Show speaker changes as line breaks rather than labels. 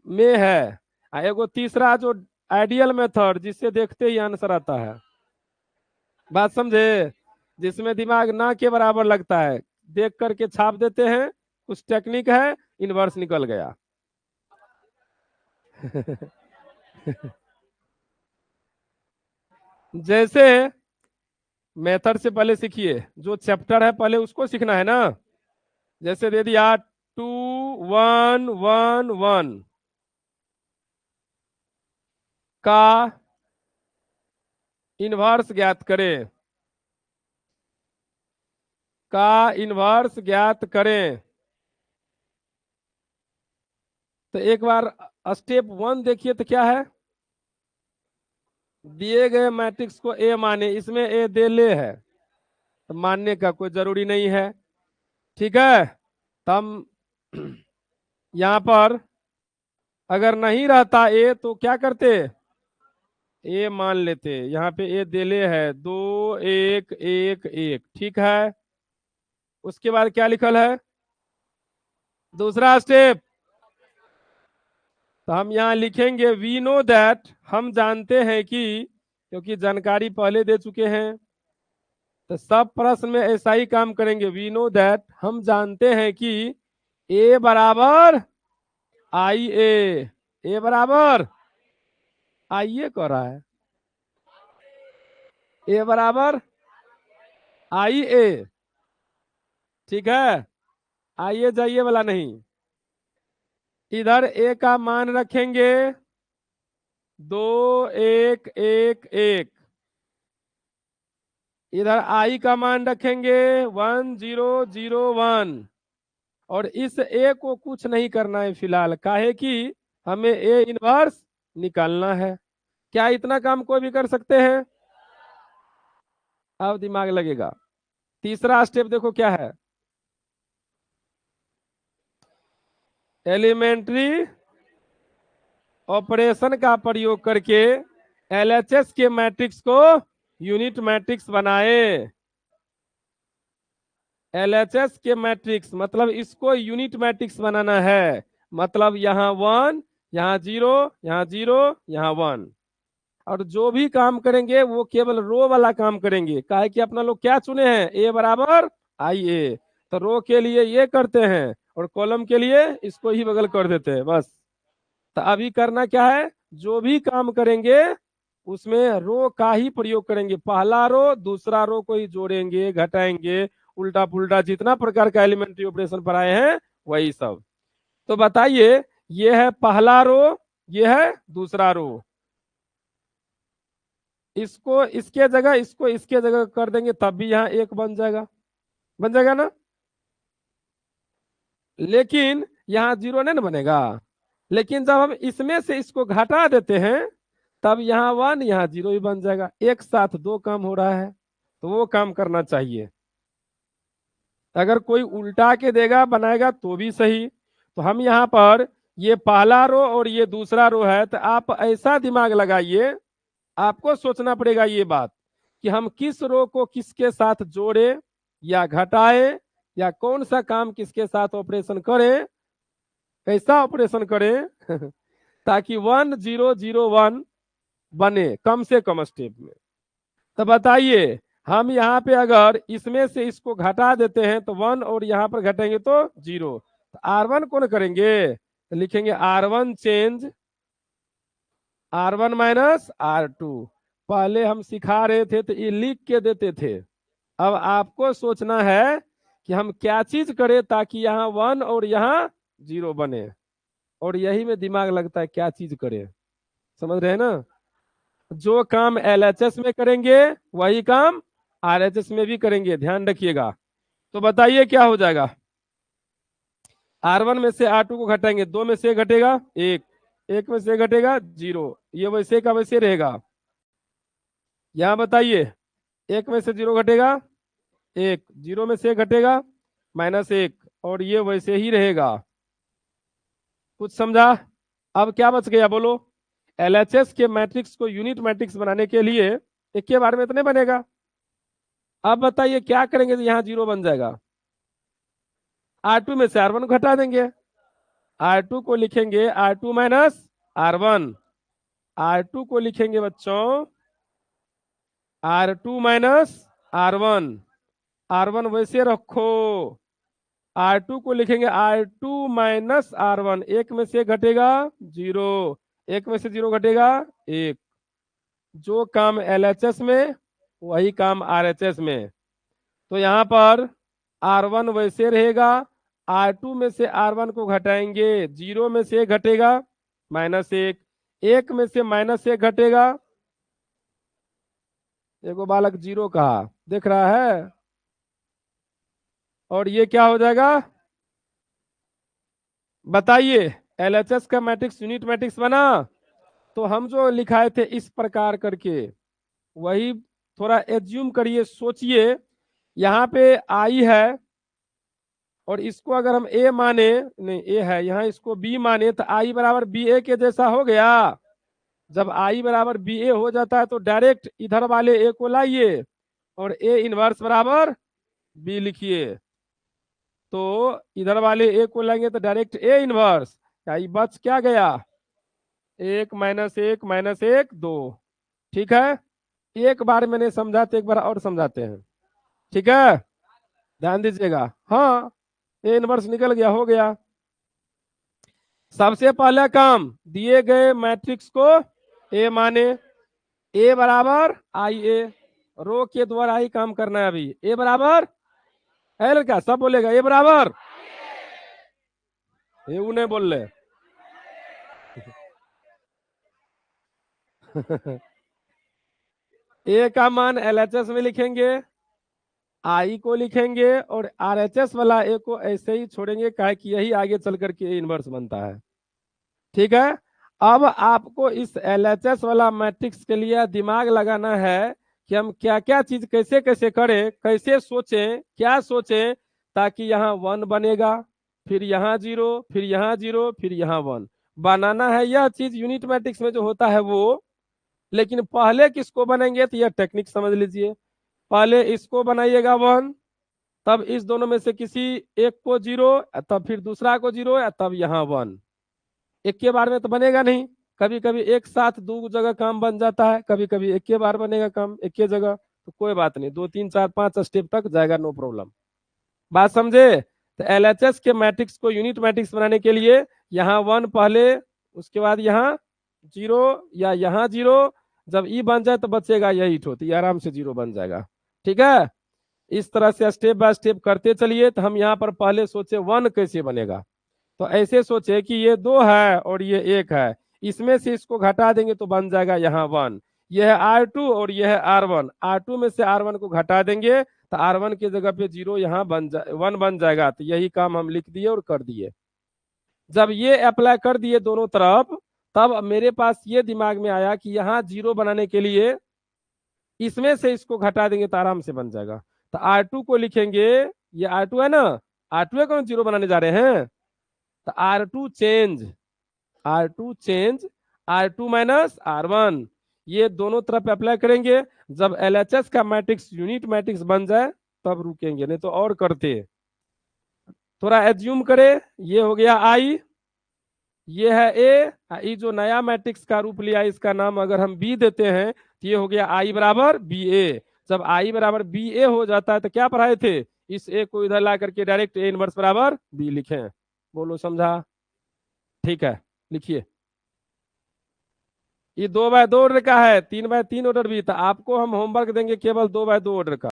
में है। एगो तीसरा जो आइडियल मेथड, जिससे देखते ही आंसर आता है। बात समझे? जिसमें दिमाग ना के बराबर लगता है, देख करके छाप देते हैं, कुछ टेक्निक है, इनवर्स निकल गया। जैसे मेथड से पहले सीखिए, जो चैप्टर है पहले उसको सीखना है ना। जैसे दे दिया 2 1 1 1 का इनवर्स ज्ञात करें, का इनवर्स ज्ञात करें। तो एक बार स्टेप 1 देखिए तो क्या है। दिए गए मैट्रिक्स को ए माने, इसमें ए दे ले है, तो मानने का कोई जरूरी नहीं है। ठीक है, तो हम यहां पर अगर नहीं रहता ए तो क्या करते, ए मान लेते। यहाँ पे ए देले है 2 1 1 1, ठीक है। उसके बाद क्या लिखल है, दूसरा स्टेप। तो हम यहाँ लिखेंगे वी नो दैट, हम जानते हैं कि, क्योंकि जानकारी पहले दे चुके हैं, तो सब प्रश्न में ऐसा ही काम करेंगे। वी नो दैट, हम जानते हैं कि ए बराबर आई ए बराबर आई ए कह रहा है, ए बराबर आई ए। ठीक है, आइए जाइए वाला नहीं। इधर ए का मान रखेंगे 2 1 1 1, इधर आई का मान रखेंगे 1 0 0 1। और इस ए को कुछ नहीं करना है फिलहाल, काहे कि हमें ए इनवर्स निकालना है। क्या इतना काम कोई भी कर सकते हैं? अब दिमाग लगेगा। तीसरा स्टेप देखो क्या है, एलिमेंट्री ऑपरेशन का प्रयोग करके एलएचएस के मैट्रिक्स को यूनिट मैट्रिक्स बनाए। एलएचएस के मैट्रिक्स मतलब इसको यूनिट मैट्रिक्स बनाना है। मतलब यहाँ 1, यहाँ 0, यहाँ 0, यहाँ 1। और जो भी काम करेंगे वो केवल रो वाला काम करेंगे, काहे कि अपना लोग क्या चुने हैं, ए बराबर आई ए। तो रो के लिए ये करते हैं और कॉलम के लिए इसको ही बगल कर देते हैं बस। तो अभी करना क्या है, जो भी काम करेंगे उसमें रो का ही प्रयोग करेंगे। पहला रो दूसरा रो को ही जोड़ेंगे, घटाएंगे, उल्टा पुल्टा जितना प्रकार का एलिमेंट्री ऑपरेशन पढ़ाए हैं वही सब। तो बताइए, ये है पहला रो, ये है दूसरा रो। इसको इसके जगह, इसको इसके जगह कर देंगे, तब भी यहाँ एक बन जाएगा, बन जाएगा ना। लेकिन यहाँ 0 नहीं ना बनेगा। लेकिन जब हम इसमें से इसको घटा देते हैं, तब यहाँ 1 यहाँ 0 ही बन जाएगा। एक साथ दो काम हो रहा है, तो वो काम करना चाहिए। अगर कोई उल्टा के देगा बनाएगा तो भी सही। तो हम यहाँ पर ये पहला रो और ये दूसरा रो है, तो आप ऐसा दिमाग लगाइए, आपको सोचना पड़ेगा ये बात कि हम किस रो को किसके साथ जोड़े या घटाए, या कौन सा काम किसके साथ ऑपरेशन करें, कैसा ऑपरेशन करें ताकि 1 0 0 1 बने कम से कम स्टेप में। तो बताइए, हम यहाँ पे अगर इसमें से इसको घटा देते हैं तो 1, और यहाँ पर घटेंगे तो 0। तो R1 कौन करेंगे, तो लिखेंगे R1 change R1 minus R2। पहले हम सिखा रहे थे तो ये लिख के देते थे। अब आपको सोचना है कि हम क्या चीज करें ताकि यहाँ 1 और यहाँ 0 बने, और यही में दिमाग लगता है क्या चीज करें। समझ रहे हैं ना? जो काम एलएचएस में करेंगे वही काम आरएचएस में भी करेंगे, ध्यान रखिएगा। तो बताइए क्या हो जाएगा। R1 में से R2 को घटाएंगे, 2 में से घटेगा 1, 1 में से घटेगा 0, ये वैसे का वैसे रहेगा। यहाँ बताइए, 1 में से 0 घटेगा 1, 0 में से घटेगा -1, और ये वैसे ही रहेगा। कुछ समझा? अब क्या बच गया बोलो। एलएचएस के मैट्रिक्स को यूनिट मैट्रिक्स बनाने के लिए एक के बार में इतने बनेगा। अब बताइए क्या करेंगे तो यहाँ 0 बन जाएगा। R2 में से R1 घटा देंगे, R2 को लिखेंगे R2 माइनस R1, R2 को लिखेंगे बच्चों R2 माइनस R1, R1 वैसे रखो, R2 को लिखेंगे R2 माइनस R1, एक में से घटेगा 0, एक में से 0 घटेगा 1, जो काम LHS में वही काम RHS में। तो यहाँ पर R1 वैसे रहेगा, R2 में से R1 को घटाएंगे, 0 में से घटेगा -1, 1 में से -1 घटेगा, एगो बालक 0 कहा, देख रहा है, और ये क्या हो जाएगा बताइए, LHS का मैट्रिक्स यूनिट मैट्रिक्स बना। तो हम जो लिखाए थे इस प्रकार करके वही थोड़ा एज्यूम करिए, सोचिए, यहाँ पे आई है और इसको अगर हम ए माने, नहीं ए है यहाँ, इसको बी माने तो आई बराबर बी ए के जैसा हो गया। जब आई बराबर बी ए हो जाता है तो डायरेक्ट इधर वाले ए को लाइए और ए इनवर्स बराबर बी लिखिए, तो इधर वाले ए को लाएंगे तो डायरेक्ट ए इनवर्स, बच क्या गया 1 -1 -1 2। ठीक है, एक बार मैंने समझा तो एक बार और समझाते हैं, ठीक है, ध्यान दीजिएगा। हाँ, ए इनवर्स निकल गया, हो गया। सबसे पहला काम, दिए गए मैट्रिक्स को ए माने, ए बराबर आई ए, रो के द्वारा ही काम करना है अभी, ए बराबर है लड़का, सब बोलेगा ए बराबर, ये उन्हें बोल रहे ए का मान LHS में लिखेंगे, आई को लिखेंगे और RHS वाला ए को ऐसे ही छोड़ेंगे, काहे कि यही आगे चल करके इनवर्स बनता है। ठीक है, अब आपको इस LHS वाला मैट्रिक्स के लिए दिमाग लगाना है कि हम क्या क्या चीज कैसे कैसे करें, कैसे सोचें, क्या सोचें, ताकि यहाँ 1 बनेगा, फिर यहाँ 0, फिर यहाँ 0, फिर यहाँ 1 बनाना है। यह चीज यूनिट मैट्रिक्स में जो होता है वो, लेकिन पहले किसको बनेंगे तो यह टेक्निक समझ लीजिए। पहले इसको बनाइएगा 1, तब इस दोनों में से किसी एक को 0, तब फिर दूसरा को 0, तब यहाँ 1। एक के बार में तो बनेगा नहीं, कभी कभी एक साथ दो जगह काम बन जाता है, कभी कभी एक के बार बनेगा काम एक के जगह, तो कोई बात नहीं, 2 3 4 5 स्टेप तक जाएगा, नो प्रॉब्लम। बात समझे? तो LHS के मैट्रिक्स को यूनिट मैट्रिक्स बनाने के लिए यहाँ 1 पहले, उसके बाद यहाँ 0 या यहाँ 0, जब ई बन जाए तो बचेगा यही ठो, तो ये आराम से 0 बन जाएगा। ठीक है, इस तरह से स्टेप बाय स्टेप करते चलिए। तो हम यहाँ पर पहले सोचे 1 कैसे बनेगा, तो ऐसे सोचे कि ये 2 है और ये 1 है, इसमें से इसको घटा देंगे तो बन जाएगा यहाँ 1। यह है R2 और यह है R1, R2 में से R1 को घटा देंगे तो R1 की जगह पे 0 यहाँ 1 बन जाएगा। तो यही काम हम लिख दिए और कर दिए। जब ये अप्लाई कर दिए दोनों तरफ, तब मेरे पास ये दिमाग में आया कि यहाँ 0 बनाने के लिए इसमें से इसको घटा देंगे तो आराम से बन जाएगा। तो R2 को लिखेंगे, ये R2 है ना, R2 को 0 बनाने जा रहे हैं, तो R2 change, R2 change R2 minus R1, ये दोनों तरफ अप्लाई करेंगे। जब LHS का मैट्रिक्स यूनिट मैट्रिक्स बन जाए तब रुकेंगे, नहीं तो और करते। थोड़ा एज्यूम करें, ये हो गया I, ये है A, ये जो नया मैट्रिक्स का रूप लिया इसका नाम अगर हम B देते हैं तो ये हो गया I बराबर BA। जब I बराबर BA हो जाता है तो क्या पढ़ाए थे, इस A को इधर ला करके डायरेक्ट A इनवर्स बराबर B लिखें। बोलो समझा? ठीक है, लिखिए। ये 2 बाय 2 ऑर्डर का है, 3 बाय 3 ऑर्डर भी था, आपको हम होमवर्क देंगे केवल 2 बाय 2 ऑर्डर का।